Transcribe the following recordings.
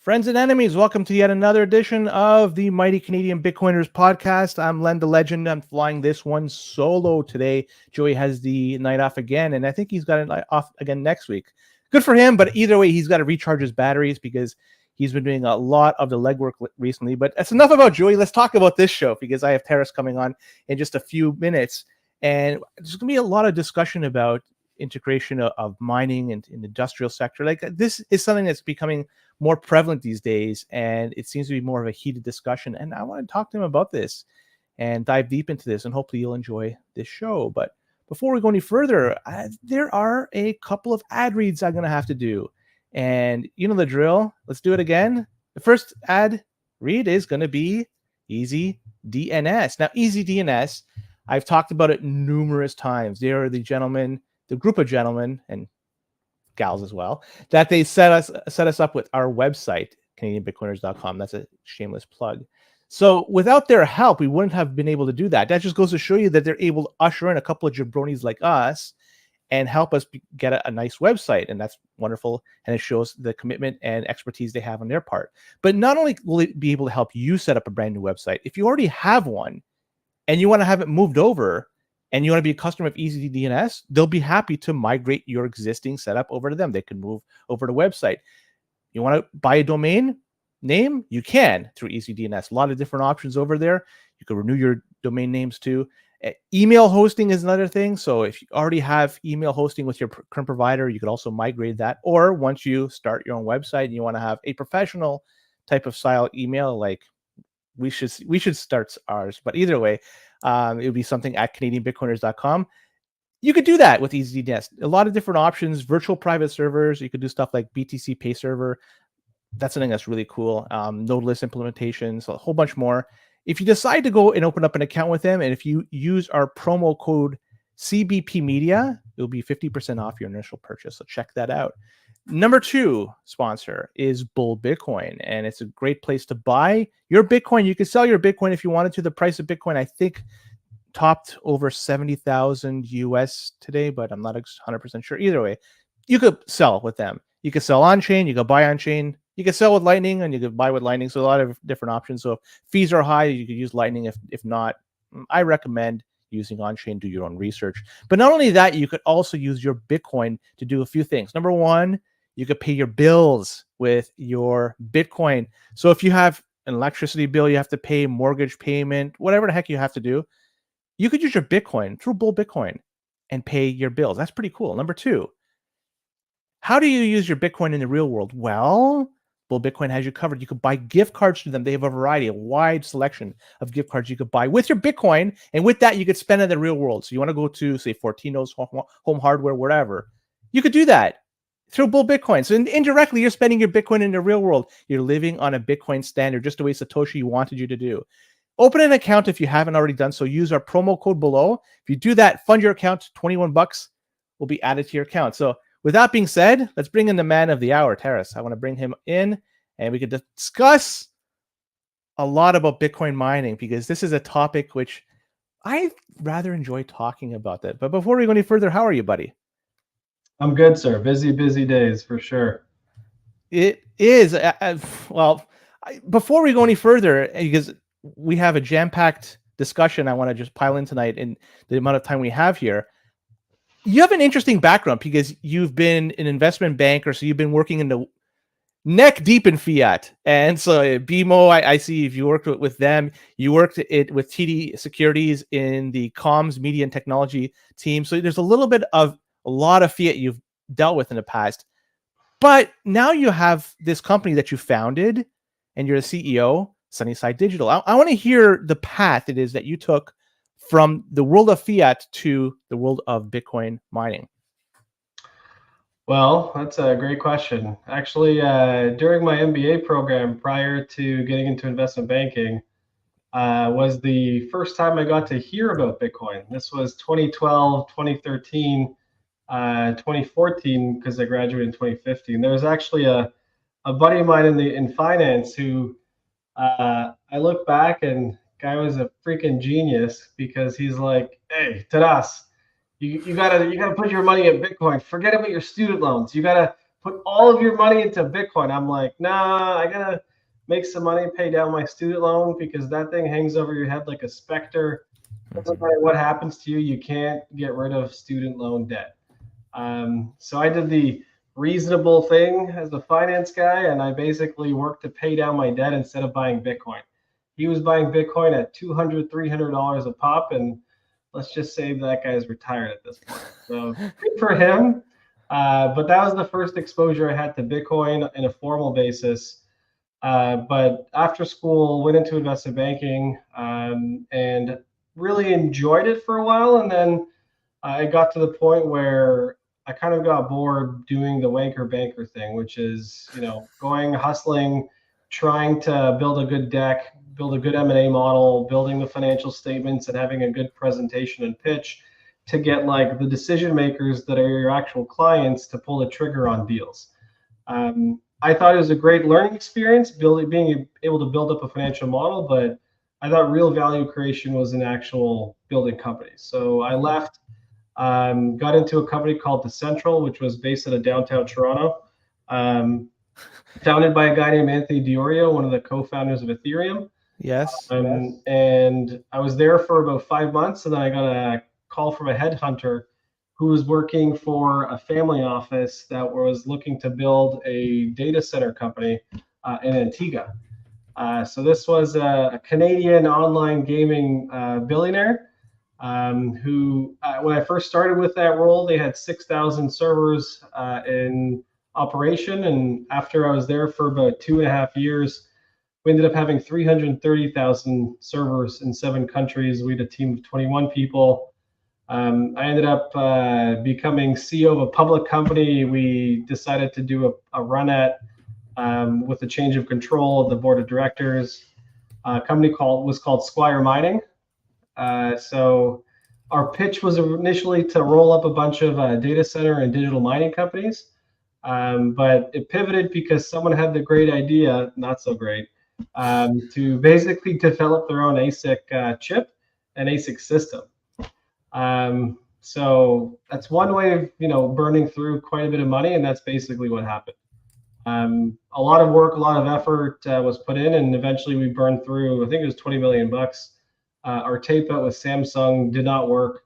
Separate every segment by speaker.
Speaker 1: Friends and enemies, welcome to yet another edition of the Mighty Canadian Bitcoiners podcast. I'm Len the Legend. I'm flying this one solo today. Joey has the night off again, and I think he's got a night off again next week. Good for him, but either way, he's got to recharge his batteries because he's been doing a lot of the legwork recently. But that's enough about Joey. Let's talk about this show because I have Terrace coming on in just a few minutes, and there's going to be a lot of discussion about integration of mining and in the industrial sector. Like this is something that's becoming more prevalent these days, and it seems to be more of a heated discussion. And I want to talk to him about this and dive deep into this, and hopefully you'll enjoy this show. But before we go any further, there are a couple of ad reads I'm going to have to do. And you know the drill. Let's do it again. The first ad read is going to be Easy DNS. Now, Easy DNS, I've talked about it numerous times. They are the group of gentlemen, and gals as well, that they set us up with our website, CanadianBitcoiners.com. That's a shameless plug. So without their help, we wouldn't have been able to do that. That just goes to show you that they're able to usher in a couple of jabronis like us and help us get a nice website. And that's wonderful. And it shows the commitment and expertise they have on their part. But not only will it be able to help you set up a brand new website, if you already have one and you want to have it moved over, and you want to be a customer of EasyDNS, they'll be happy to migrate your existing setup over to them. They can move over to website. You want to buy a domain name? You can through EasyDNS. A lot of different options over there. You can renew your domain names too. Email hosting is another thing. So if you already have email hosting with your current provider, you could also migrate that. Or once you start your own website and you want to have a professional type of style email, like we should start ours. But either way, it would be something at CanadianBitcoiners.com. You could do that with EasyDNS. A lot of different options, virtual private servers. You could do stuff like BTC Pay Server. That's something that's really cool. Nodeless implementations, a whole bunch more. If you decide to go and open up an account with them, and if you use our promo code CBP Media, it'll be 50% off your initial purchase. So check that out. Number 2 sponsor is Bull Bitcoin, and it's a great place to buy your Bitcoin. You can sell your Bitcoin if you wanted to. The price of Bitcoin, I think, topped over 70,000 US today, but I'm not 100% sure. Either way, you could sell with them. You could sell on-chain, you could buy on-chain, you could sell with Lightning, and you could buy with Lightning. So a lot of different options. So if fees are high, you could use Lightning. If not, I recommend using on-chain. Do your own research. But not only that, you could also use your Bitcoin to do a few things. Number 1, you could pay your bills with your Bitcoin. So if you have an electricity bill you have to pay, mortgage payment, whatever the heck you have to do, you could use your Bitcoin through Bull Bitcoin and pay your bills. That's pretty cool. Number 2, how do you use your Bitcoin in the real world? Well, Bull Bitcoin has you covered. You could buy gift cards to them. They have a wide selection of gift cards you could buy with your Bitcoin. And with that, you could spend in the real world. So you want to go to, say, Fortino's, Home Hardware, wherever. You could do that through Bull Bitcoin. So indirectly, you're spending your Bitcoin in the real world. You're living on a Bitcoin standard, just the way Satoshi wanted you to do. Open an account if you haven't already done so. Use our promo code below. If you do that, fund your account. $21 will be added to your account. So with that being said, let's bring in the man of the hour, Terrace. I want to bring him in, and we could discuss a lot about Bitcoin mining, because this is a topic which I rather enjoy talking about. That. But before we go any further, how are you, buddy?
Speaker 2: I'm good, sir. Busy days for sure.
Speaker 1: It is. Before we go any further, because we have a jam-packed discussion I want to just pile in tonight in the amount of time we have here. You have an interesting background because you've been an investment banker, so you've been working in the neck deep in fiat. And so BMO, I see if you worked with them, you worked with TD Securities in the comms, media, and technology team. So there's a lot of fiat you've dealt with in the past. But now you have this company that you founded, and you're the CEO, SunnySide Digital. I want to hear the path it is that you took from the world of fiat to the world of Bitcoin mining.
Speaker 2: Well, that's a great question. Actually, during my MBA program, prior to getting into investment banking, was the first time I got to hear about Bitcoin. This was 2012, 2013, 2014, because I graduated in 2015. There was actually a buddy of mine in finance who I look back, and guy was a freaking genius, because he's like, "Hey, Tadas, you gotta put your money in Bitcoin. Forget about your student loans. You gotta put all of your money into Bitcoin. I'm like, nah, I gotta make some money, pay down my student loan because that thing hangs over your head like a specter. Doesn't matter what happens to you, you can't get rid of student loan debt. So I did the reasonable thing as a finance guy, and I basically worked to pay down my debt instead of buying Bitcoin. He was buying Bitcoin at $200, $300 a pop, and let's just say that guy's retired at this point. So good for him. But that was the first exposure I had to Bitcoin in a formal basis. But after school, went into investment banking and really enjoyed it for a while. And then it got to the point where I kind of got bored doing the wanker banker thing, which is, going hustling, trying to build a good deck, build a good M&A model, building the financial statements and having a good presentation and pitch to get like the decision makers that are your actual clients to pull the trigger on deals. I thought it was a great learning experience, being able to build up a financial model, but I thought real value creation was in actual building companies. So I left, got into a company called The Central, which was based out of downtown Toronto, founded by a guy named Anthony Diorio, one of the co-founders of Ethereum.
Speaker 1: Yes.
Speaker 2: And I was there for about 5 months, and then I got a call from a headhunter who was working for a family office that was looking to build a data center company in Antigua. So this was a Canadian online gaming billionaire who, when I first started with that role, they had 6,000 servers in operation. And after I was there for about 2.5 years, we ended up having 330,000 servers in 7 countries. We had a team of 21 people. I ended up becoming CEO of a public company. We decided to do a run at with a change of control of the board of directors. A company was called Squire Mining. So our pitch was initially to roll up a bunch of data center and digital mining companies, but it pivoted because someone had the great idea, not so great, to basically develop their own ASIC chip and ASIC system. So that's one way of burning through quite a bit of money, and that's basically what happened. A lot of work, a lot of effort was put in, and eventually we burned through, I think it was 20 million bucks. Our tape out with Samsung did not work.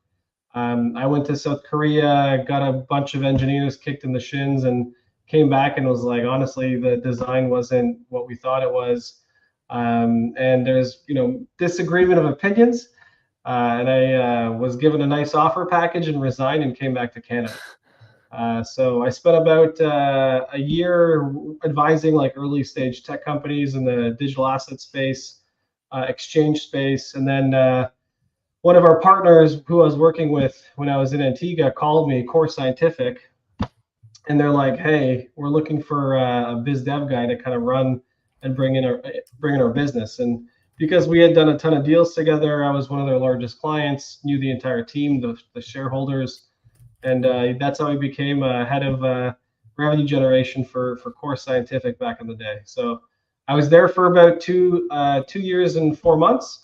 Speaker 2: I went to South Korea, got a bunch of engineers kicked in the shins, and came back and was like, honestly, the design wasn't what we thought it was. And there's disagreement of opinions. And I was given a nice offer package and resigned and came back to Canada. So I spent about a year advising like early stage tech companies in the digital asset space, exchange space. And then one of our partners who I was working with when I was in Antigua called me, Core Scientific, and they're like, hey, we're looking for a biz dev guy to kind of run and bring in our business. And because we had done a ton of deals together, I was one of their largest clients, knew the entire team, the shareholders, and that's how I became head of revenue generation for Core Scientific back in the day. So I was there for about 2 years and 4 months.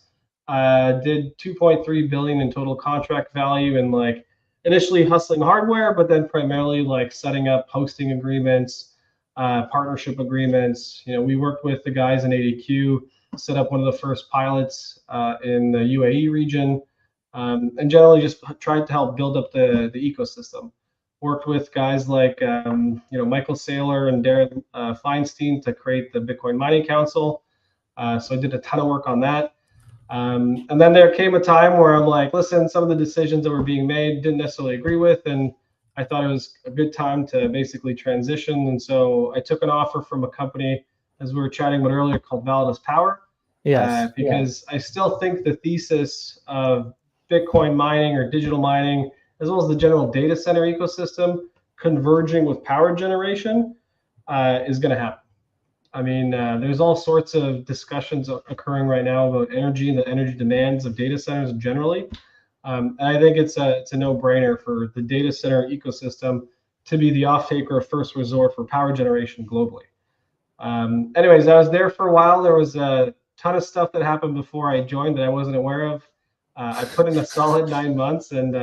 Speaker 2: Did 2.3 billion in total contract value, and like initially hustling hardware, but then primarily like setting up hosting agreements, partnership agreements. We worked with the guys in ADQ, set up one of the first pilots in the UAE region, and generally just tried to help build up the ecosystem. Worked with guys like Michael Saylor and Darren Feinstein to create the Bitcoin Mining Council. So I did a ton of work on that. And then there came a time where I'm like, listen, some of the decisions that were being made didn't necessarily agree with, and I thought it was a good time to basically transition. And so I took an offer from a company, as we were chatting about earlier, called Validus Power.
Speaker 1: Yes.
Speaker 2: Because I still think the thesis of Bitcoin mining or digital mining, as well as the general data center ecosystem converging with power generation, is going to happen. I mean, there's all sorts of discussions occurring right now about energy and the energy demands of data centers generally. And I think it's a no-brainer for the data center ecosystem to be the off-taker of first resort for power generation globally. Anyways, I was there for a while. There was a ton of stuff that happened before I joined that I wasn't aware of. I put in a solid 9 months, and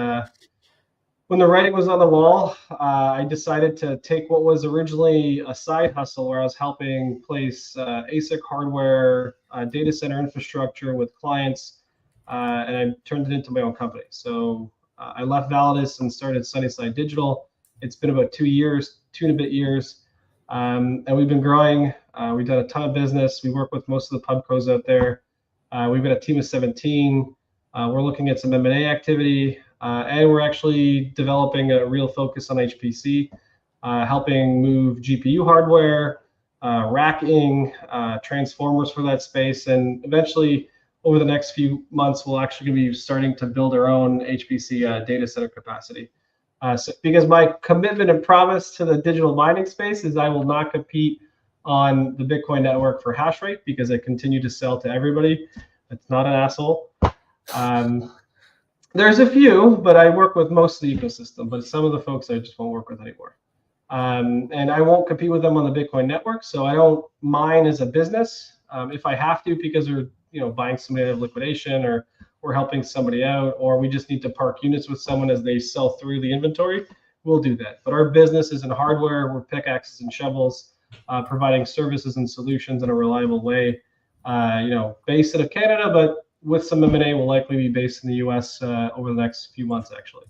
Speaker 2: when the writing was on the wall, I decided to take what was originally a side hustle where I was helping place ASIC hardware, data center infrastructure with clients, and I turned it into my own company. So I left Validus and started SunnySide Digital. It's been about 2 years, 2 and a bit years, and we've been growing. We've done a ton of business. We work with most of the pubcos out there. We've got a team of 17. We're looking at some M&A activity, and we're actually developing a real focus on HPC, helping move GPU hardware, racking, transformers for that space, and eventually, over the next few months, we'll actually be starting to build our own HPC data center capacity. Because my commitment and promise to the digital mining space is I will not compete on the Bitcoin network for hash rate because I continue to sell to everybody. It's not an asshole. There's a few, but I work with most of the ecosystem, but some of the folks I just won't work with anymore. And I won't compete with them on the Bitcoin network. So I don't mine as a business. If I have to, because we're buying somebody out of liquidation, or we're helping somebody out, or we just need to park units with someone as they sell through the inventory, we'll do that. But our business is in hardware. We're pickaxes and shovels, providing services and solutions in a reliable way. Based out of Canada, but with some M&A, will likely be based in the U.S. Over the next few months, actually.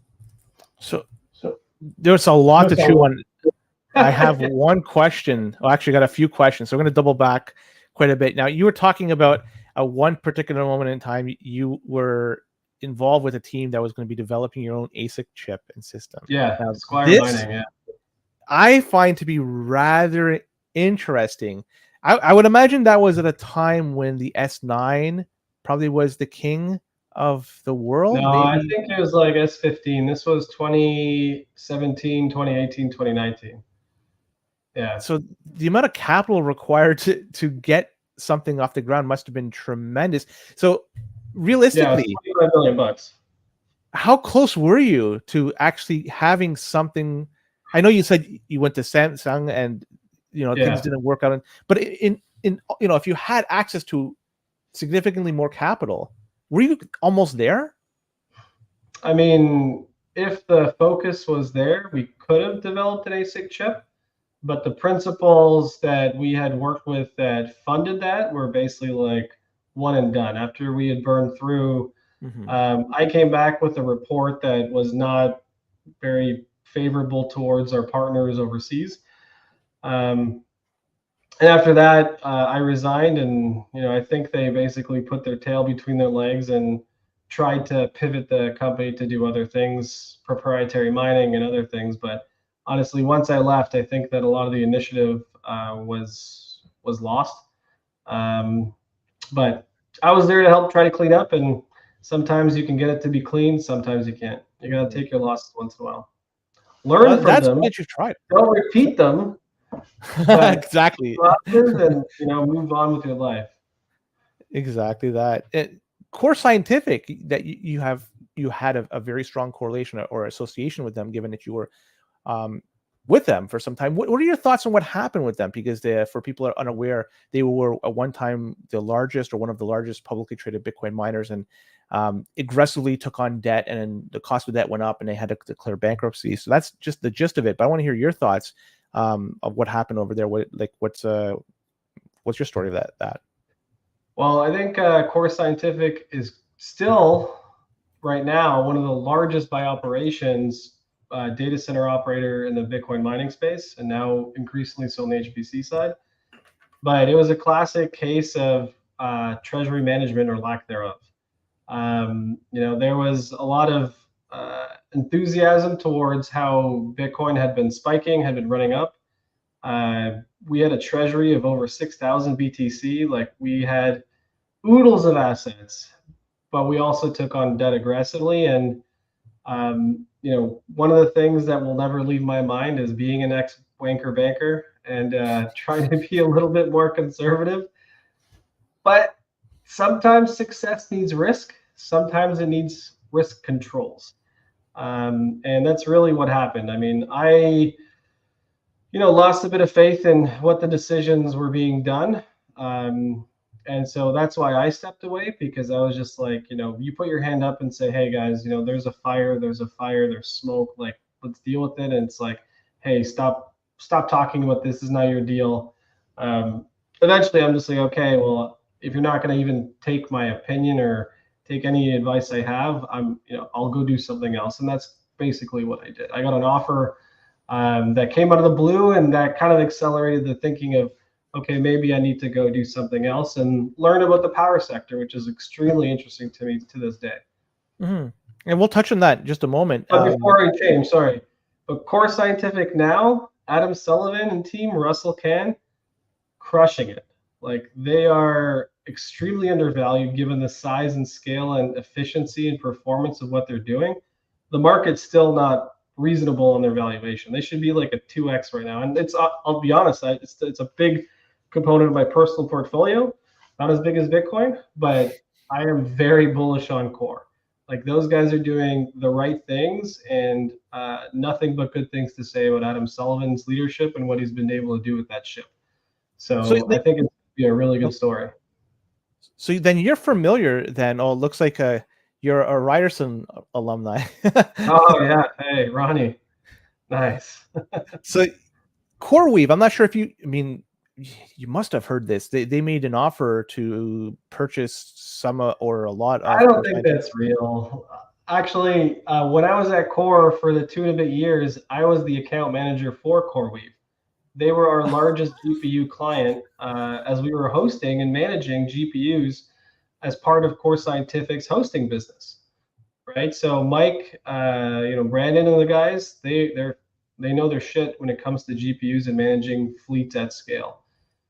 Speaker 1: So there's a lot to chew on. I have one question. Well, actually, I got a few questions. So I'm going to double back quite a bit. Now, you were talking about one particular moment in time. You were involved with a team that was going to be developing your own ASIC chip and system.
Speaker 2: Yeah, now, Squire mining. Yeah,
Speaker 1: I find to be rather interesting. I would imagine that was at a time when the S9 probably was the king of the world.
Speaker 2: No, maybe? I think it was like S15. This was 2017, 2018, 2019. Yeah.
Speaker 1: So the amount of capital required to get something off the ground must have been tremendous. So realistically,
Speaker 2: yeah, $25 million.
Speaker 1: How close were you to actually having something? I know you said you went to Samsung and things didn't work out, but in if you had access to significantly more capital, were you almost there?
Speaker 2: I mean, if the focus was there, we could have developed an ASIC chip, but the principals that we had worked with that funded that were basically like one and done. After we had burned through, I came back with a report that was not very favorable towards our partners overseas. And after that, I resigned, and I think they basically put their tail between their legs and tried to pivot the company to do other things, proprietary mining and other things. But honestly, once I left, I think that a lot of the initiative was lost. But I was there to help try to clean up, and sometimes you can get it to be clean, sometimes you can't. You gotta take your losses once in a while. Learn from
Speaker 1: that's
Speaker 2: them.
Speaker 1: What you've tried.
Speaker 2: Don't repeat them.
Speaker 1: Exactly.
Speaker 2: And move on with your life.
Speaker 1: Exactly that. Core Scientific, that you had a very strong correlation or association with them, given that you were with them for some time. What are your thoughts on what happened with them? Because for people who are unaware, they were at one time the largest or one of the largest publicly traded Bitcoin miners, and aggressively took on debt, and the cost of debt went up, and they had to declare bankruptcy. So that's just the gist of it. But I want to hear your thoughts of what happened over there. What's your story of that?
Speaker 2: Well, I think Core Scientific is still right now one of the largest by operations data center operator in the Bitcoin mining space, and now increasingly so on the HPC side. But it was a classic case of treasury management or lack thereof. There was a lot of enthusiasm towards how Bitcoin had been spiking, had been running up. We had a treasury of over 6,000 BTC. Like, we had oodles of assets, but we also took on debt aggressively. And one of the things that will never leave my mind is being an ex-wanker banker and trying to be a little bit more conservative. But sometimes success needs risk. Sometimes it needs risk controls. And that's really what happened. I mean, I lost a bit of faith in what the decisions were being done. And And so that's why I stepped away, because I was just like, you put your hand up and say, hey guys, there's a fire, there's smoke, like let's deal with it. And it's like, hey, stop talking about this is not your deal. Eventually I'm just like, okay, well, if you're not going to even take my opinion or take any advice I have, I'll go do something else. And that's basically what I did. I got an offer that came out of the blue, and that kind of accelerated the thinking of, okay, maybe I need to go do something else and learn about the power sector, which is extremely interesting to me to this day.
Speaker 1: Mm-hmm. And we'll touch on that in just a moment.
Speaker 2: But before I change, sorry, but Core Scientific now, Adam Sullivan and team, Russell Can, crushing it. Like, they are extremely undervalued given the size and scale and efficiency and performance of what they're doing. The market's still not reasonable on their valuation. They should be like a 2x right now. And I'll be honest, it's a big component of my personal portfolio, not as big as Bitcoin, but I am very bullish on Core. Like, those guys are doing the right things, and nothing but good things to say about Adam Sullivan's leadership and what he's been able to do with that ship. So I think it's be a really good story.
Speaker 1: So then you're familiar then. Oh, it looks like you're a Ryerson alumni.
Speaker 2: Oh yeah. Hey, Ronnie. Nice.
Speaker 1: So CoreWeave, I'm not sure if you must have heard this. They made an offer to purchase some or a lot of.
Speaker 2: I don't think that's real. Actually, when I was at Core for the 2.5 years, I was the account manager for CoreWeave. They were our largest GPU client, as we were hosting and managing GPUs as part of Core Scientific's hosting business, right? So Mike, Brandon and the guys, they know their shit when it comes to GPUs and managing fleets at scale.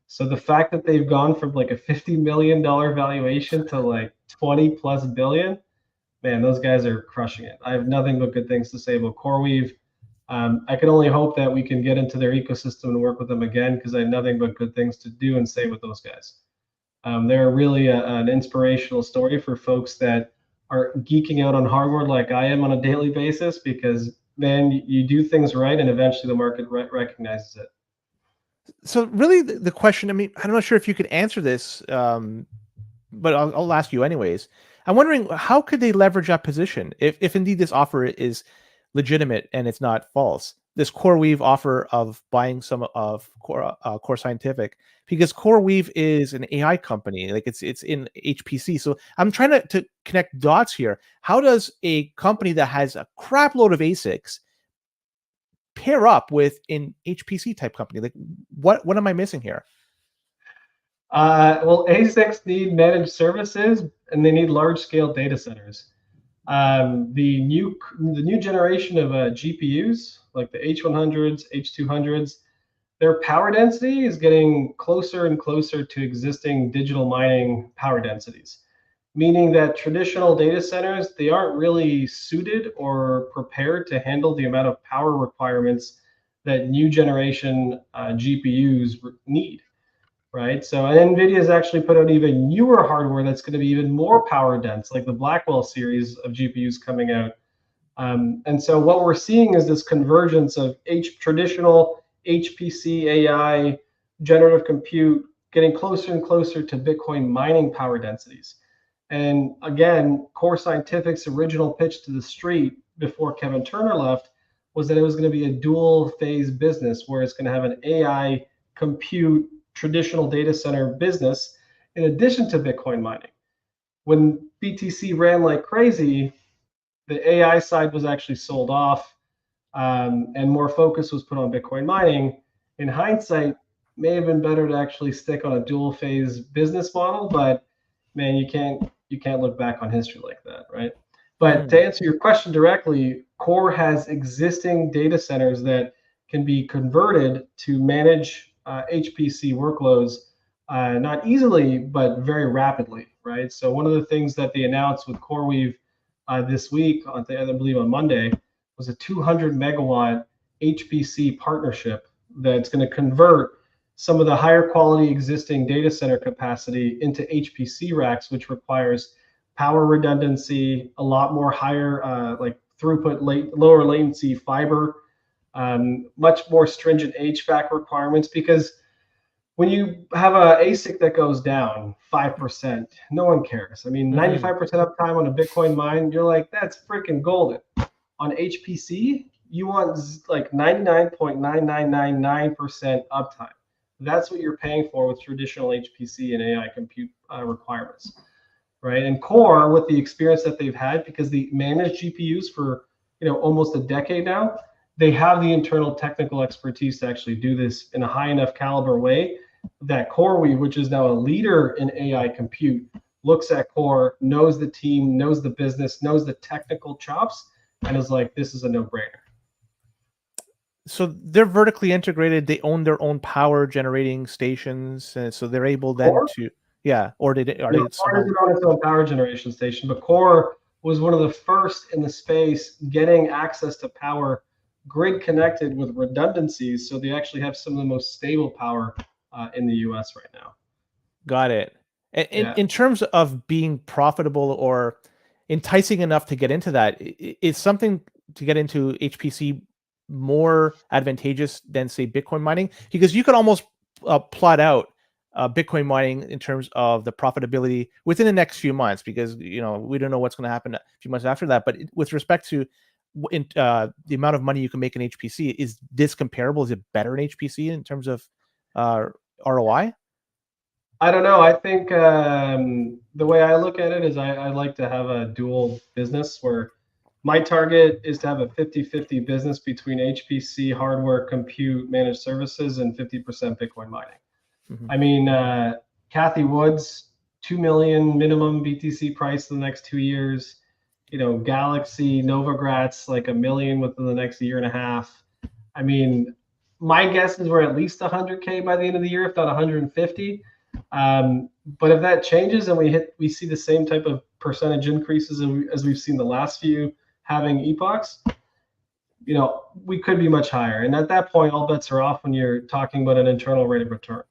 Speaker 2: So the fact that they've gone from like a $50 million valuation to like 20+ billion, man, those guys are crushing it. I have nothing but good things to say about CoreWeave. I can only hope that we can get into their ecosystem and work with them again, because I have nothing but good things to do and say with those guys. They're really an inspirational story for folks that are geeking out on hardware like I am on a daily basis, because, man, you do things right and eventually the market recognizes it.
Speaker 1: So really the question, I'm not sure if you could answer this, but I'll ask you anyways. I'm wondering, how could they leverage that position if indeed this offer is legitimate and it's not false? This CoreWeave offer of buying some of Core Scientific, because CoreWeave is an AI company, like it's in HPC. So I'm trying to connect dots here. How does a company that has a crap load of ASICs pair up with an HPC type company? Like, what am I missing here?
Speaker 2: Well, ASICs need managed services and they need large scale data centers. The new generation of GPUs, like the H100s, H200s, their power density is getting closer and closer to existing digital mining power densities, meaning that traditional data centers, they aren't really suited or prepared to handle the amount of power requirements that new generation GPUs need. Right. So NVIDIA has actually put out even newer hardware that's going to be even more power dense, like the Blackwell series of GPUs coming out. And so what we're seeing is this convergence of traditional HPC, AI, generative compute, getting closer and closer to Bitcoin mining power densities. And again, Core Scientific's original pitch to the street before Kevin Turner left was that it was going to be a dual phase business, where it's going to have an AI compute traditional data center business in addition to Bitcoin mining. When BTC ran like crazy, the AI side was actually sold off, and more focus was put on Bitcoin mining. In hindsight, may have been better to actually stick on a dual phase business model, but man, you can't look back on history like that, right? But to answer your question directly, Core has existing data centers that can be converted to manage HPC workloads, not easily, but very rapidly, right? So one of the things that they announced with CoreWeave this week, I believe on Monday, was a 200 megawatt HPC partnership that's going to convert some of the higher quality existing data center capacity into HPC racks, which requires power redundancy, a lot more higher like throughput, lower latency fiber, much more stringent HVAC requirements, because when you have a ASIC that goes down 5%, no one cares. I mean, 95% uptime on a Bitcoin mine, you're like, that's freaking golden. On HPC, you want like 99.9999% uptime. That's what you're paying for with traditional HPC and AI compute requirements, right? And Core, with the experience that they've had, because they manage GPUs for almost a decade now, they have the internal technical expertise to actually do this in a high enough caliber way that CoreWeave, which is now a leader in AI compute, looks at Core, knows the team, knows the business, knows the technical chops, and is like, this is a no-brainer.
Speaker 1: So they're vertically integrated. They own their own power generating stations, and so they're able then
Speaker 2: Core?
Speaker 1: to, yeah. Or did it? Are
Speaker 2: No,
Speaker 1: they
Speaker 2: Core
Speaker 1: somehow?
Speaker 2: isn't on its own power generation station, but Core was one of the first in the space getting access to power grid connected with redundancies, so they actually have some of the most stable power in the US right now.
Speaker 1: Got it.
Speaker 2: Yeah.
Speaker 1: In terms of being profitable or enticing enough to get into that, is something to get into HPC more advantageous than, say, Bitcoin mining? Because you could almost plot out Bitcoin mining in terms of the profitability within the next few months, because we don't know what's going to happen a few months after that. But with respect to the amount of money you can make in HPC, is this comparable? Is it better in HPC in terms of ROI?
Speaker 2: I don't know. I think the way I look at it is I like to have a dual business where my target is to have a 50-50 business between HPC, hardware, compute, managed services, and 50% Bitcoin mining. I mean, Kathy Woods, 2 million minimum BTC price in the next 2 years. Galaxy, Novogratz, like $1 million within the next year and a half. I mean, my guess is we're at least 100K by the end of the year, if not 150. But if that changes and we see the same type of percentage increases as we've seen the last few having epochs, we could be much higher. And at that point, all bets are off when you're talking about an internal rate of return,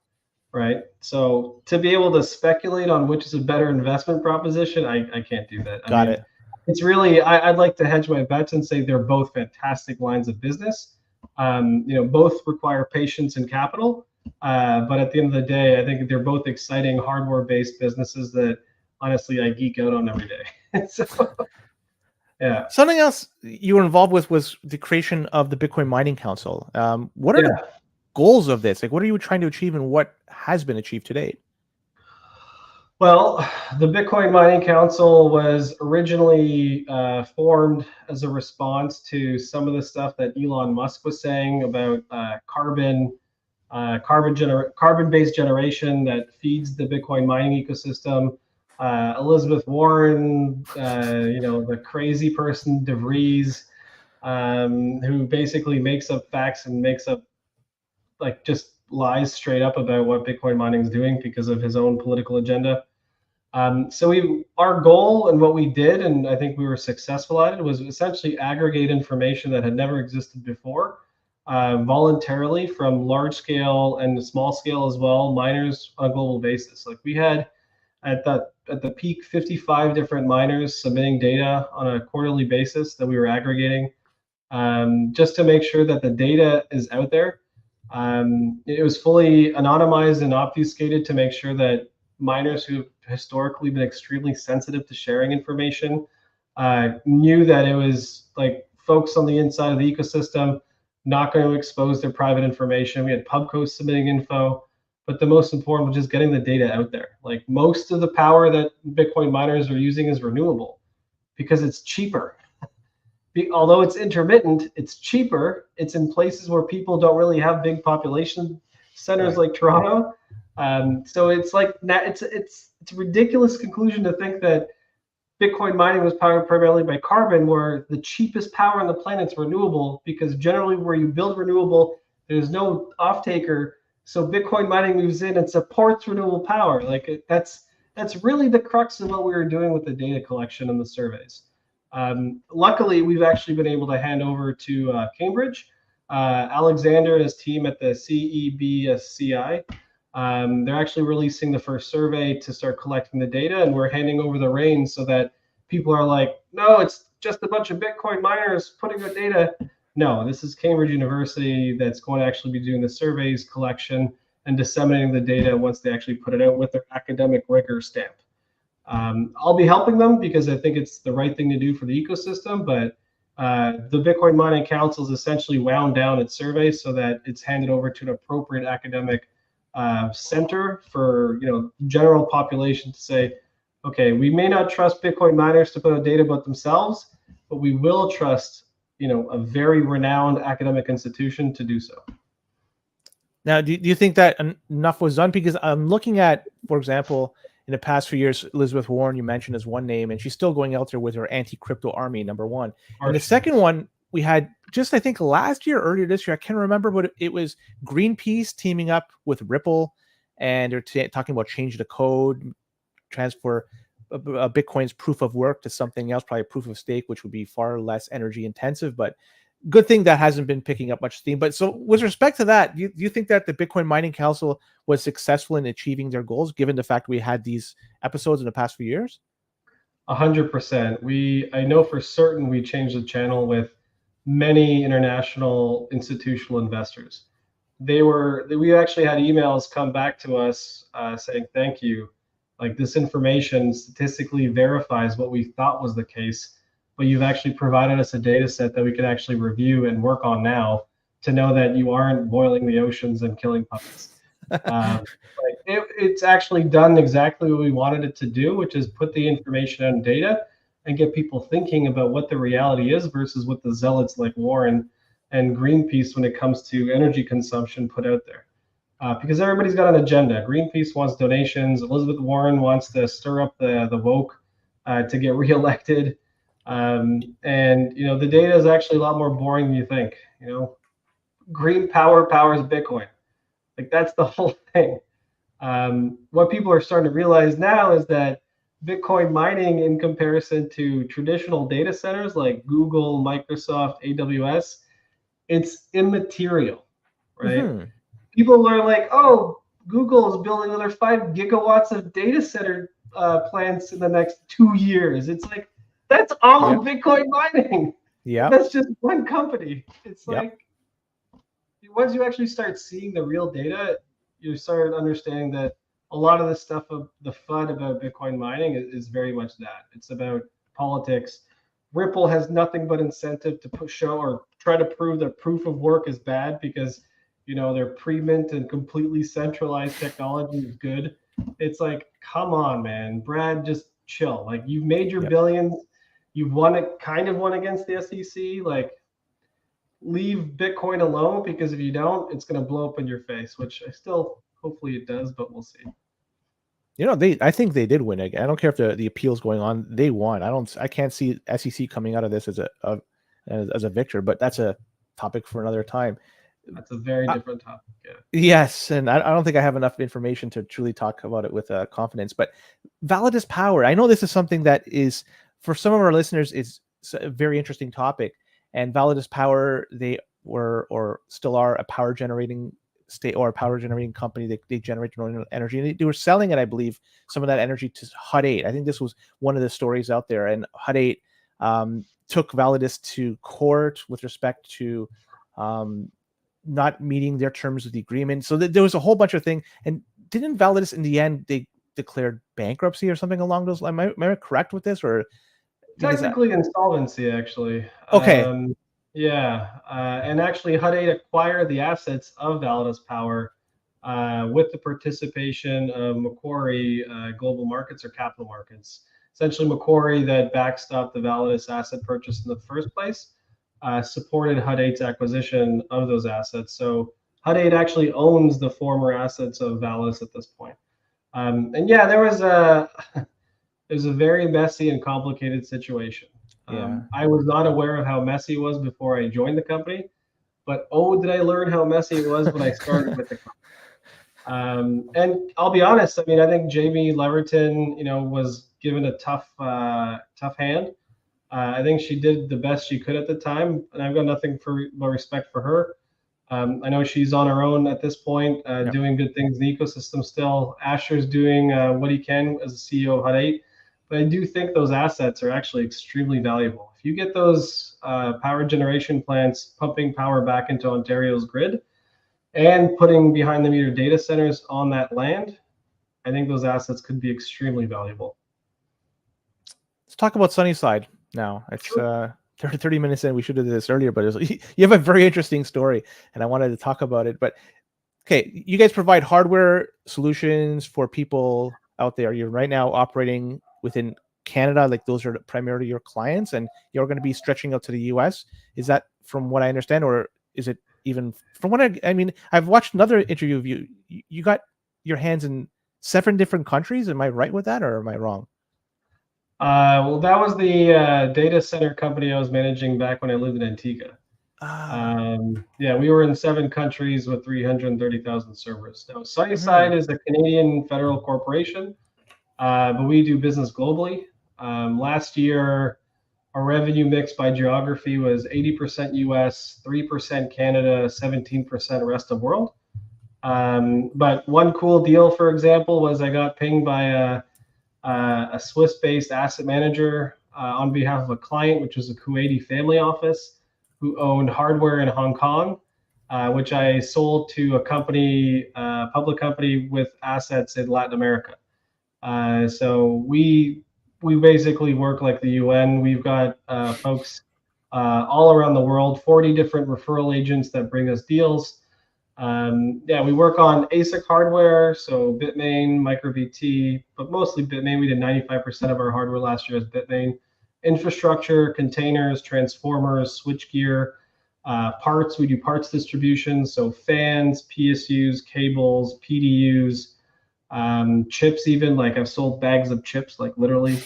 Speaker 2: right? So to be able to speculate on which is a better investment proposition, I can't do that.
Speaker 1: Got it.
Speaker 2: It's really, I'd like to hedge my bets and say they're both fantastic lines of business. Both require patience and capital. But at the end of the day, I think they're both exciting hardware-based businesses that honestly I geek out on every day. So, yeah.
Speaker 1: Something else you were involved with was the creation of the Bitcoin Mining Council. What are the goals of this? Like, what are you trying to achieve, and what has been achieved to date?
Speaker 2: Well, the Bitcoin Mining Council was originally formed as a response to some of the stuff that Elon Musk was saying about carbon-based generation that feeds the Bitcoin mining ecosystem. Elizabeth Warren, the crazy person DeVries, who basically makes up facts and makes up just lies straight up about what Bitcoin mining is doing because of his own political agenda. So our goal and what we did, and I think we were successful at it, was essentially aggregate information that had never existed before, voluntarily from large scale and small scale as well, miners on a global basis. Like we had at the peak 55 different miners submitting data on a quarterly basis that we were aggregating, just to make sure that the data is out there. It was fully anonymized and obfuscated to make sure that miners who've historically been extremely sensitive to sharing information knew that it was like folks on the inside of the ecosystem not going to expose their private information. We had pubcos submitting info, but the most important was just getting the data out there. Like most of the power that Bitcoin miners are using is renewable because it's cheaper. Although it's intermittent, it's cheaper. It's in places where people don't really have big population centers like Toronto. So it's like it's a ridiculous conclusion to think that Bitcoin mining was powered primarily by carbon, where the cheapest power on the planet is renewable, because generally where you build renewable, there's no off-taker. So Bitcoin mining moves in and supports renewable power. That's really the crux of what we were doing with the data collection and the surveys. Luckily, we've actually been able to hand over to Cambridge. Alexander and his team at the CEBSCI, they're actually releasing the first survey to start collecting the data, and we're handing over the reins so that people are like, no, it's just a bunch of Bitcoin miners putting out data. No, this is Cambridge University that's going to actually be doing the surveys collection and disseminating the data once they actually put it out with their academic rigor stamp. I'll be helping them because I think it's the right thing to do for the ecosystem, but the Bitcoin Mining Council has essentially wound down its survey so that it's handed over to an appropriate academic center for general population to say, okay, we may not trust Bitcoin miners to put out data about themselves, but we will trust a very renowned academic institution to do so.
Speaker 1: Now, do you think that enough was done? Because I'm looking at, for example, in the past few years, Elizabeth Warren, you mentioned as one name, and she's still going out there with her anti-crypto army, number one. And the second one, we had just, I think, last year, earlier this year, I can't remember, but it was Greenpeace teaming up with Ripple, and they're talking about change the code, transfer Bitcoin's proof of work to something else, probably proof of stake, which would be far less energy intensive, but good thing that hasn't been picking up much steam. But so with respect to that, do you think that the Bitcoin Mining Council was successful in achieving their goals, given the fact we had these episodes in the past few years?
Speaker 2: 100%. I know for certain we changed the channel with many international institutional investors. We actually had emails come back to us saying, thank you. Like, this information statistically verifies what we thought was the case, but you've actually provided us a data set that we can actually review and work on now to know that you aren't boiling the oceans and killing puppies. It's actually done exactly what we wanted it to do, which is put the information on data and get people thinking about what the reality is versus what the zealots like Warren and Greenpeace, when it comes to energy consumption, put out there. Because everybody's got an agenda. Greenpeace wants donations. Elizabeth Warren wants to stir up the woke to get reelected. And the data is actually a lot more boring than you think. Green power powers Bitcoin. Like, that's the whole thing. What people are starting to realize now is that Bitcoin mining, in comparison to traditional data centers like Google, Microsoft, AWS, it's immaterial, right? Mm-hmm. People are like, oh, Google is building another 5 gigawatts of data center plants in the next 2 years. It's like, that's all of Bitcoin mining. Yeah, that's just one company. It's like, once you actually start seeing the real data, you start understanding that a lot of the stuff of the FUD about Bitcoin mining is very much that. It's about politics. Ripple has nothing but incentive to show or try to prove that proof of work is bad because their pre-mint and completely centralized technology is good. It's like, come on, man, Brad, just chill. Like, you've made your billions, you've won against the SEC. Like, leave Bitcoin alone, because if you don't, it's going to blow up in your face, which hopefully it does, but we'll see.
Speaker 1: I think they did win. I don't care if the appeal's going on. They won. I can't see SEC coming out of this as a victor, but that's a topic for another time.
Speaker 2: That's a very different topic. Yeah.
Speaker 1: Yes, and I don't think I have enough information to truly talk about it with confidence. But Validus Power, I know this is something that is, for some of our listeners, is a very interesting topic. And Validus Power, they were or still are a power generating state or a power generating company. They generate their own energy, and they were selling it, I believe, some of that energy to Hut 8. I think this was one of the stories out there. And Hut 8 took Validus to court with respect to not meeting their terms of the agreement. So there was a whole bunch of things. And didn't Validus, in the end, they declared bankruptcy or something along those lines? Am I correct with this? Or
Speaker 2: technically insolvency, actually.
Speaker 1: Okay.
Speaker 2: And actually Hut 8 acquired the assets of Validus Power with the participation of Macquarie Global Markets or Capital Markets. Essentially, Macquarie, that backstopped the Validus asset purchase in the first place, supported Hut 8's acquisition of those assets. So Hut 8 actually owns the former assets of Validus at this point. There was a very messy and complicated situation. I was not aware of how messy it was before I joined the company, but did I learn how messy it was when I started with the company. And I'll be honest, I think Jamie Leverton, was given a tough hand. I think she did the best she could at the time, and I've got nothing but respect for her. I know she's on her own at this point, doing good things in the ecosystem still. Asher's doing what he can as a CEO of Hut 8. But I do think those assets are actually extremely valuable. If you get those power generation plants pumping power back into Ontario's grid, and putting behind the meter data centers on that land, I think those assets could be extremely valuable.
Speaker 1: Let's talk about SunnySide now. It's
Speaker 2: Sure.
Speaker 1: 30 minutes in. We should have did this earlier, but you have a very interesting story, and I wanted to talk about it. But okay, you guys provide hardware solutions for people out there. You're right now operating within Canada, like those are primarily your clients, and you're going to be stretching out to the US. Is that from what I understand, or is it even from what I mean? I've watched another interview of you. You got your hands in 7 different countries. Am I right with that, or am I wrong?
Speaker 2: Well, that was the data center company I was managing back when I lived in Antigua. Yeah, we were in 7 countries with 330,000 servers. Now, SunnySide is a Canadian federal corporation, but we do business globally. Last year, our revenue mix by geography was 80% US, 3% Canada, 17% rest of world. But one cool deal, for example, was I got pinged by a Swiss-based asset manager on behalf of a client, which was a Kuwaiti family office who owned hardware in Hong Kong, which I sold to a company, public company with assets in Latin America. So we basically work like the UN. We've got folks all around the world, 40 different referral agents that bring us deals. Yeah, we work on ASIC hardware, so Bitmain, MicroBT, but mostly Bitmain. We did 95% of our hardware last year as Bitmain. Infrastructure, containers, transformers, switchgear, parts. We do parts distribution, so fans, PSUs, cables, PDUs, chips. Even like I've sold bags of chips, like literally,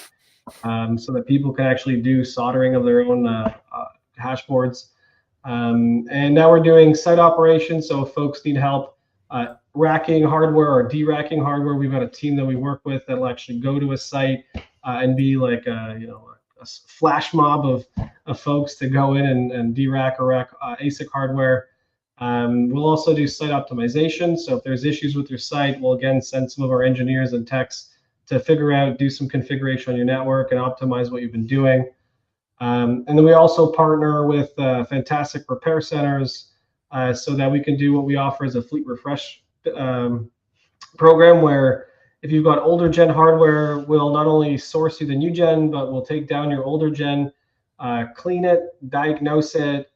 Speaker 2: so that people can actually do soldering of their own hash boards. And now we're doing site operations. So if folks need help racking hardware or de-racking hardware, we've got a team that we work with that'll actually go to a site and be like a flash mob of folks to go in and de-rack or rack ASIC hardware. We'll also do site optimization. So if there's issues with your site, we'll again send some of our engineers and techs to figure out, do some configuration on your network and optimize what you've been doing. And then we also partner with fantastic repair centers so that we can do what we offer as a fleet refresh program, where if you've got older gen hardware, we'll not only source you the new gen, but we'll take down your older gen, clean it, diagnose it,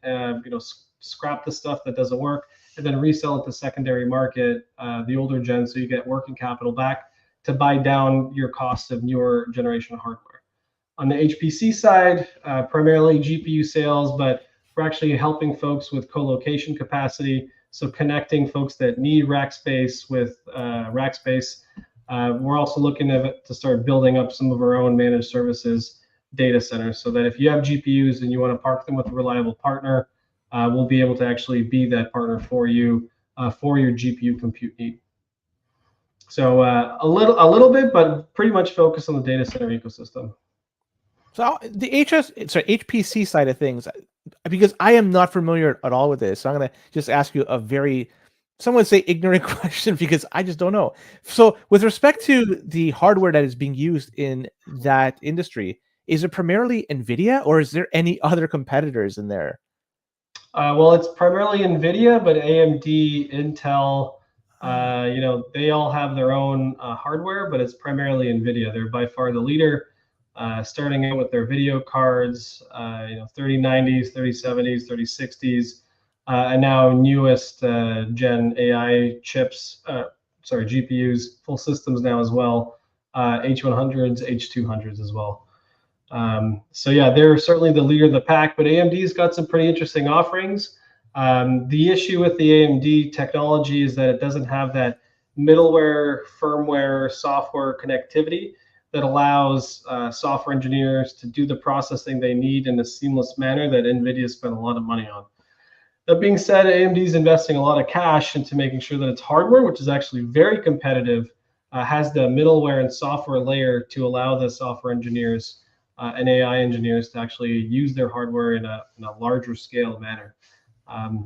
Speaker 2: scrap the stuff that doesn't work, and then resell it to secondary market, the older gen, so you get working capital back to buy down your cost of newer generation hardware. On the HPC side, primarily GPU sales, but we're actually helping folks with co-location capacity. So connecting folks that need rack space with rack space. We're also looking to start building up some of our own managed services data centers, so that if you have GPUs and you want to park them with a reliable partner, we'll be able to actually be that partner for you for your GPU compute need. So a little bit, but pretty much focused on the data center ecosystem.
Speaker 1: So the HPC side of things, because I am not familiar at all with this, so I'm going to just ask you a very, some would say ignorant question, because I just don't know. So with respect to the hardware that is being used in that industry, is it primarily NVIDIA, or is there any other competitors in there?
Speaker 2: Well, it's primarily NVIDIA, but AMD, Intel, they all have their own hardware, but it's primarily NVIDIA. They're by far the leader. Starting out with their video cards, 3090s, 3070s, 3060s, and now newest gen AI chips, GPUs, full systems now as well, H100s, H200s as well. So yeah, they're certainly the leader of the pack, but AMD's got some pretty interesting offerings. The issue with the AMD technology is that it doesn't have that middleware, firmware, software connectivity that allows software engineers to do the processing they need in a seamless manner that NVIDIA spent a lot of money on. That being said, AMD is investing a lot of cash into making sure that its hardware, which is actually very competitive, has the middleware and software layer to allow the software engineers and AI engineers to actually use their hardware in a larger scale manner.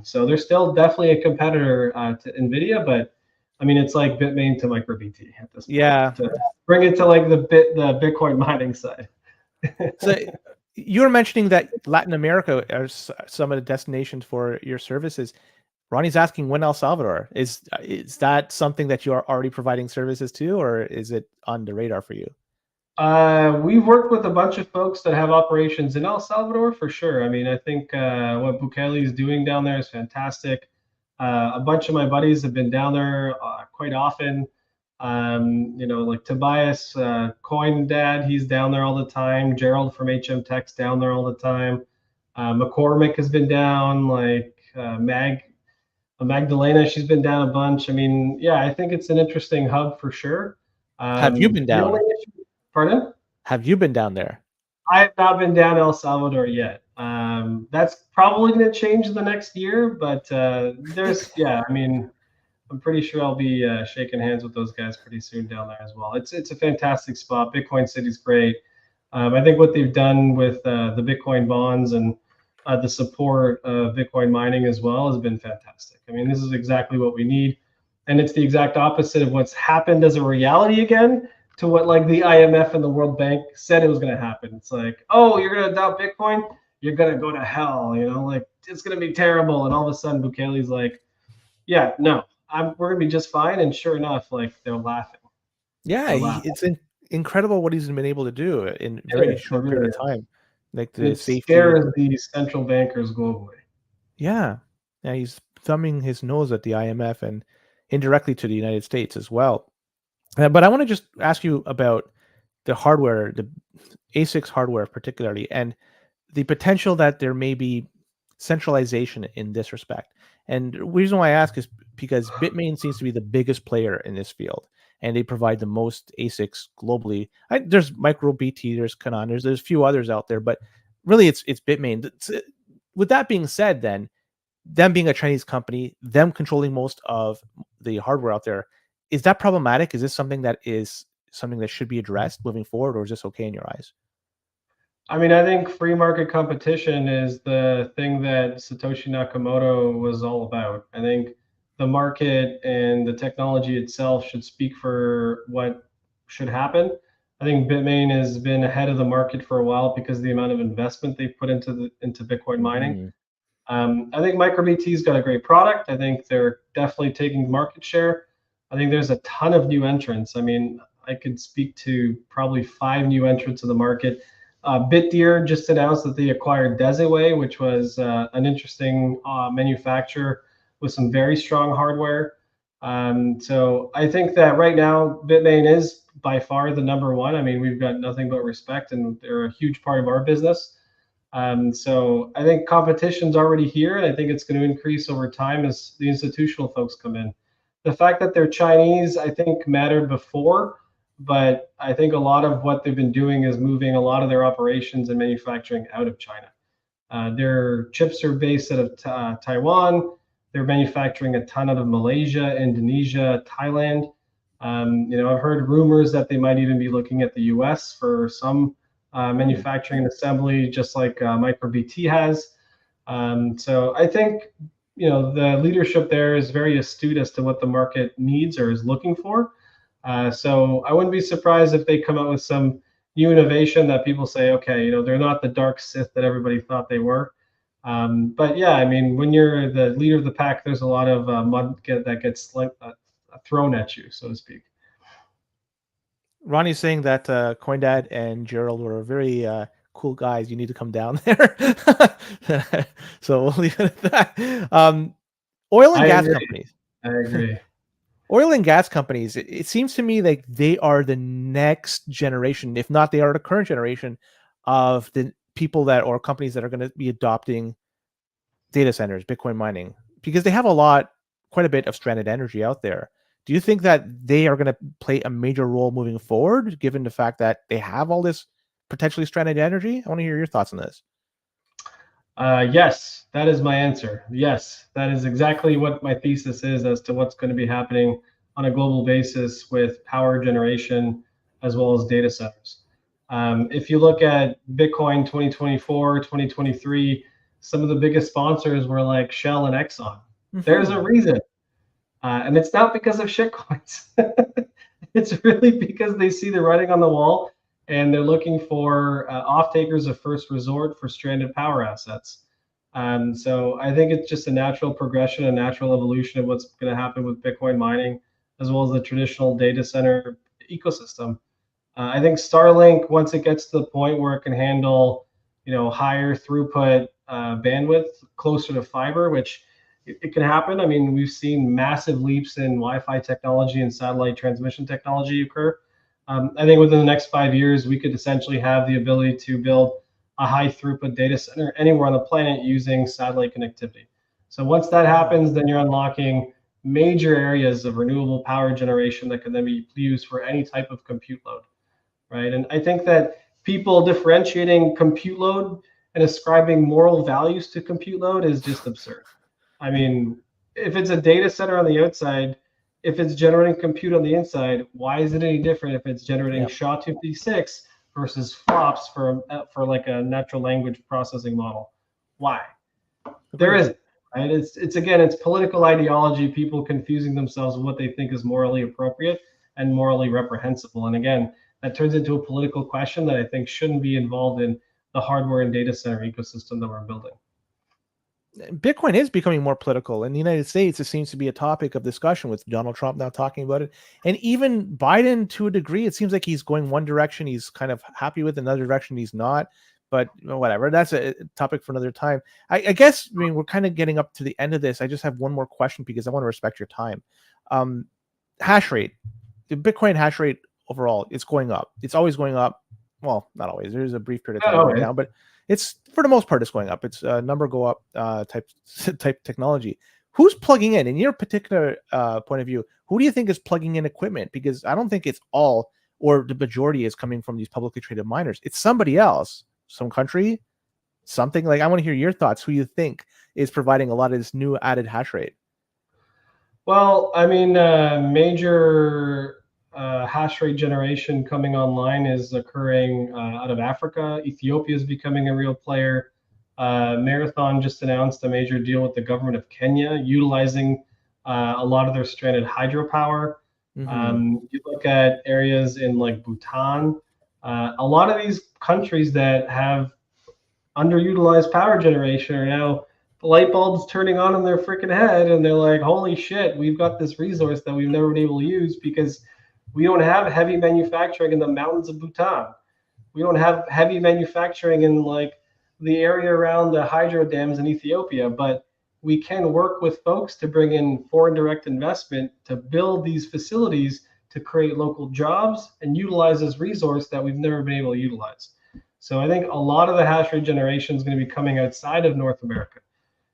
Speaker 2: So they're still definitely a competitor to NVIDIA, but I mean, it's like Bitmain to MicroBT at this point.
Speaker 1: Yeah.
Speaker 2: To bring it to like the Bitcoin mining side.
Speaker 1: So you were mentioning that Latin America are some of the destinations for your services. Ronnie's asking when El Salvador is that something that you are already providing services to, or is it on the radar for you?
Speaker 2: We've worked with a bunch of folks that have operations in El Salvador for sure. I mean, I think what Bukele is doing down there is fantastic. A bunch of my buddies have been down there quite often. Like Tobias, Coin Dad, he's down there all the time. Gerald from HM Tech's down there all the time. McCormick has been down. Like Magdalena, she's been down a bunch. I mean, yeah, I think it's an interesting hub for sure.
Speaker 1: Have you been
Speaker 2: The only
Speaker 1: down?
Speaker 2: issue, pardon?
Speaker 1: Have you been down there?
Speaker 2: I have not been down to El Salvador yet. That's probably going to change in the next year, but yeah, I mean, I'm pretty sure I'll be shaking hands with those guys pretty soon down there as well. It's a fantastic spot. Bitcoin City's great. I think what they've done with the Bitcoin bonds and the support of Bitcoin mining as well has been fantastic. I mean, this is exactly what we need, and it's the exact opposite of what's happened as a reality again to what like the IMF and the World Bank said it was going to happen. It's like, oh, you're going to adopt Bitcoin, you're going to go to hell, like it's going to be terrible. And all of a sudden, Bukele's like, yeah, no, we're going to be just fine. And sure enough, like they're laughing.
Speaker 1: Yeah,
Speaker 2: They're laughing.
Speaker 1: it's incredible what he's been able to do in a
Speaker 2: It
Speaker 1: very
Speaker 2: is. It
Speaker 1: short
Speaker 2: really
Speaker 1: period of
Speaker 2: is.
Speaker 1: time. Like the
Speaker 2: It
Speaker 1: safety.
Speaker 2: scares the central bankers globally.
Speaker 1: Yeah. Yeah, he's thumbing his nose at the IMF and indirectly to the United States as well. But I want to just ask you about the hardware, the ASICs hardware particularly, and the potential that there may be centralization in this respect. And the reason why I ask is because Bitmain seems to be the biggest player in this field, and they provide the most ASICs globally. There's MicroBT, there's Canaan, there's a few others out there, but really it's Bitmain. With that being said, then them being a Chinese company, them controlling most of the hardware out there, is that problematic? Is this something that should be addressed moving forward, or is this okay in your eyes?
Speaker 2: I mean, I think free market competition is the thing that Satoshi Nakamoto was all about. I think the market and the technology itself should speak for what should happen. I think Bitmain has been ahead of the market for a while because of the amount of investment they've put into Bitcoin mining.
Speaker 1: Mm-hmm.
Speaker 2: I think MicroBT's got a great product. I think they're definitely taking market share. I think there's a ton of new entrants. I mean, I could speak to probably 5 new entrants to the market. Bitdeer just announced that they acquired Desaway, which was an interesting manufacturer with some very strong hardware. So I think that right now Bitmain is by far the number one. I mean, we've got nothing but respect, and they're a huge part of our business. So I think competition's already here, and I think it's going to increase over time as the institutional folks come in. The fact that they're Chinese, I think, mattered before, but I think a lot of what they've been doing is moving a lot of their operations and manufacturing out of China. Their chips are based out of Taiwan. They're manufacturing a ton out of Malaysia, Indonesia, Thailand. I've heard rumors that they might even be looking at the U.S. for some manufacturing and assembly, just like MicroBT has. So I think the leadership there is very astute as to what the market needs or is looking for. So I wouldn't be surprised if they come out with some new innovation that people say, okay, they're not the dark Sith that everybody thought they were. But yeah, I mean, when you're the leader of the pack, there's a lot of mud that gets thrown at you, so to speak.
Speaker 1: Ronnie's saying that Coindad and Gerald were very cool guys. You need to come down there. So we'll leave it at that. Oil and
Speaker 2: I
Speaker 1: gas
Speaker 2: agree.
Speaker 1: companies.
Speaker 2: I agree.
Speaker 1: Oil and gas companies. It seems to me like they are the next generation, if not they are the current generation of the people that or companies that are going to be adopting data centers, Bitcoin mining, because they have quite a bit of stranded energy out there. Do you think that they are going to play a major role moving forward, given the fact that they have all this potentially stranded energy? I want to hear your thoughts on this.
Speaker 2: Yes, that is my answer. Yes, that is exactly what my thesis is as to what's going to be happening on a global basis with power generation as well as data centers. If you look at Bitcoin 2024, 2023, some of the biggest sponsors were like Shell and Exxon.
Speaker 1: Mm-hmm.
Speaker 2: There's a reason. And it's not because of shitcoins. It's really because they see the writing on the wall and they're looking for off takers of first resort for stranded power assets. So I think it's just a natural progression, a natural evolution of what's going to happen with Bitcoin mining, as well as the traditional data center ecosystem. I think Starlink, once it gets to the point where it can handle, higher throughput bandwidth closer to fiber, which it can happen. I mean, we've seen massive leaps in Wi-Fi technology and satellite transmission technology occur. I think within the next 5 years, we could essentially have the ability to build a high throughput data center anywhere on the planet using satellite connectivity. So once that happens, then you're unlocking major areas of renewable power generation that can then be used for any type of compute load, right? And I think that people differentiating compute load and ascribing moral values to compute load is just absurd. I mean, if it's a data center on the outside, if it's generating compute on the inside, why is it any different if it's generating SHA-256 versus flops for like a natural language processing model? Why? There isn't. Right? It's political ideology, people confusing themselves with what they think is morally appropriate and morally reprehensible. And again, that turns into a political question that I think shouldn't be involved in the hardware and data center ecosystem that we're building.
Speaker 1: Bitcoin is becoming more political in the United States. It seems to be a topic of discussion with Donald Trump now talking about it. And even Biden, to a degree, it seems like he's going one direction. He's kind of happy with another direction. He's not, but whatever. That's a topic for another time. I guess, we're kind of getting up to the end of this. I just have one more question because I want to respect your time. Hash rate, the Bitcoin hash rate overall, it's going up. It's always going up. Well, not always. There's a brief period of time going down, but it's, for the most part, it's going up. It's a number go up type technology. Who's plugging in your particular point of view? Who do you think is plugging in equipment? Because I don't think it's all, or the majority is coming from these publicly traded miners. It's somebody else, some country, something. Like, I want to hear your thoughts. Who you think is providing a lot of this new added hash rate?
Speaker 2: Well, I mean, major hash rate generation coming online is occurring out of Africa. Ethiopia is becoming a real player. Marathon just announced a major deal with the government of Kenya, utilizing a lot of their stranded hydropower. You look at areas in like Bhutan, a lot of these countries that have underutilized power generation are now, the light bulbs turning on in their freaking head, and they're like, holy shit, we've got this resource that we've never been able to use because we don't have heavy manufacturing in the mountains of Bhutan. We don't have heavy manufacturing in like the area around the hydro dams in Ethiopia, but we can work with folks to bring in foreign direct investment to build these facilities to create local jobs and utilize this resource that we've never been able to utilize. So I think a lot of the hash rate generation is going to be coming outside of North America.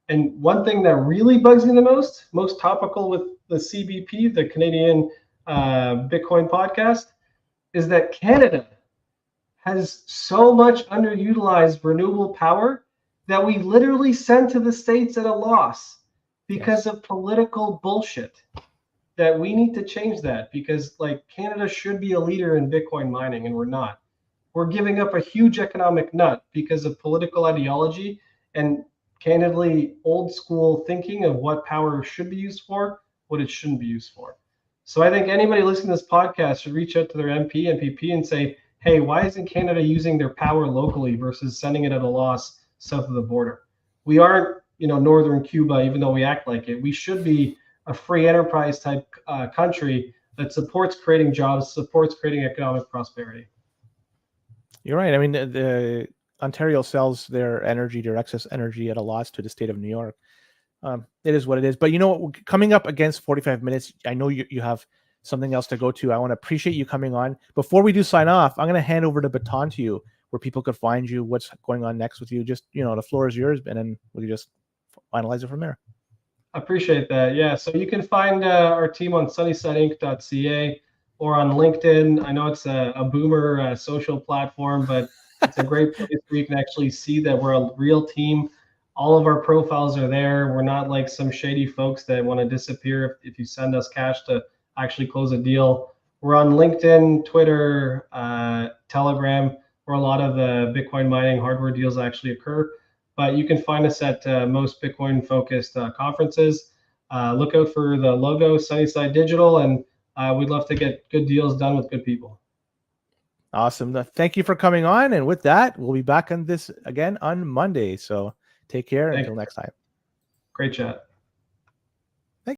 Speaker 2: And one thing that really bugs me the most topical with the CBP, the Canadian Bitcoin podcast, is that Canada has so much underutilized renewable power that we literally send to the States at a loss because of political bullshit. That we need to change that, because like Canada should be a leader in Bitcoin mining and we're not. We're giving up a huge economic nut because of political ideology and candidly old school thinking of what power should be used for, what it shouldn't be used for. So I think anybody listening to this podcast should reach out to their MP, MPP and say, hey, why isn't Canada using their power locally versus sending it at a loss south of the border? We aren't, northern Cuba, even though we act like it. We should be a free enterprise type country that supports creating jobs, supports creating economic prosperity.
Speaker 1: You're right. I mean, the Ontario sells their energy, their excess energy, at a loss to the state of New York. It is what it is. But coming up against 45 minutes, I know you have something else to go to. I want to appreciate you coming on. Before we do sign off, I'm going to hand over the baton to you, where people could find you, what's going on next with you. Just, the floor is yours, and then we can just finalize it from there.
Speaker 2: I appreciate that. Yeah. So you can find our team on sunnysideinc.ca or on LinkedIn. I know it's a boomer social platform, but it's a great place where you can actually see that we're a real team. All of our profiles are there. We're not like some shady folks that want to disappear if you send us cash to actually close a deal. We're on LinkedIn, Twitter, Telegram, where a lot of the Bitcoin mining hardware deals actually occur. But you can find us at most Bitcoin-focused conferences. Look out for the logo, SunnySide Digital, and we'd love to get good deals done with good people.
Speaker 1: Awesome. Thank you for coming on. And with that, we'll be back on this again on Monday. So Take care.
Speaker 2: Thank
Speaker 1: Until
Speaker 2: you.
Speaker 1: next time.
Speaker 2: Great chat.